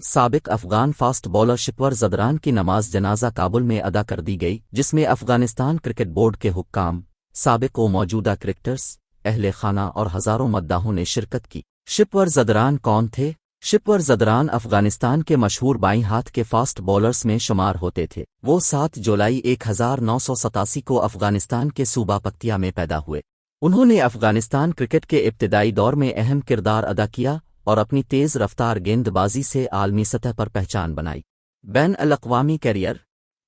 سابق Afghan fast bowler شپور Zadran کی نماز جنازہ کابل میں ادا کر دی گئی، جس میں افغانستان کرکٹ بورڈ کے حکام، سابق و موجودہ کرکٹرز، اہل خانہ اور ہزاروں مداحوں نے شرکت کی۔ شپور زدران کون تھے؟ شپور زدران افغانستان کے مشہور بائیں ہاتھ کے فاسٹ بولرز میں شمار ہوتے تھے۔ وہ 7 جولائی 1987 کو افغانستان کے صوبہ پکتیا میں پیدا ہوئے۔ انہوں نے افغانستان کرکٹ کے ابتدائی دور میں اہم کردار ادا کیا اور اپنی تیز رفتار گیند بازی سے عالمی سطح پر پہچان بنائی۔ بین الاقوامی کیریئر: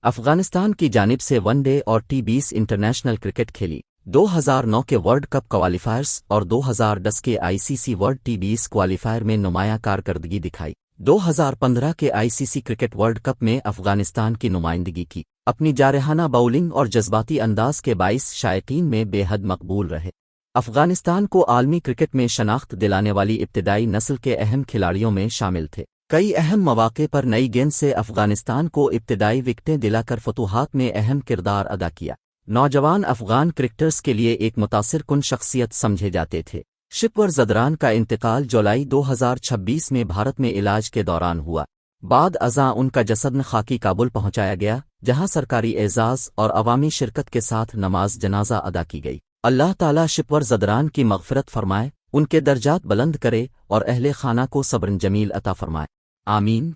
افغانستان کی جانب سے ون ڈے اور T20 انٹرنیشنل کرکٹ کھیلی۔ 2009 کے ورلڈ کپ کوالیفائرز اور 2010 کے ICC ورلڈ T20 کوالیفائر میں نمایاں کارکردگی دکھائی۔ 2015 کے ICC کرکٹ ورلڈ کپ میں افغانستان کی نمائندگی کی۔ اپنی جارحانہ باؤلنگ اور جذباتی انداز کے باعث شائقین میں بے حد مقبول رہے۔ افغانستان کو عالمی کرکٹ میں شناخت دلانے والی ابتدائی نسل کے اہم کھلاڑیوں میں شامل تھے۔ کئی اہم مواقع پر نئی گیند سے افغانستان کو ابتدائی وکٹیں دلا کر فتوحات میں اہم کردار ادا کیا۔ نوجوان افغان کرکٹرز کے لیے ایک متاثر کن شخصیت سمجھے جاتے تھے۔ شپور زدران کا انتقال جولائی 2026 میں بھارت میں علاج کے دوران ہوا۔ بعد ازاں ان کا جسد خاکی کابل پہنچایا گیا، جہاں سرکاری اعزاز اور عوامی شرکت کے ساتھ نماز جنازہ ادا کی گئی۔ اللہ تعالیٰ شپور زدران کی مغفرت فرمائے، ان کے درجات بلند کرے اور اہل خانہ کو صبر جمیل عطا فرمائے۔ آمین۔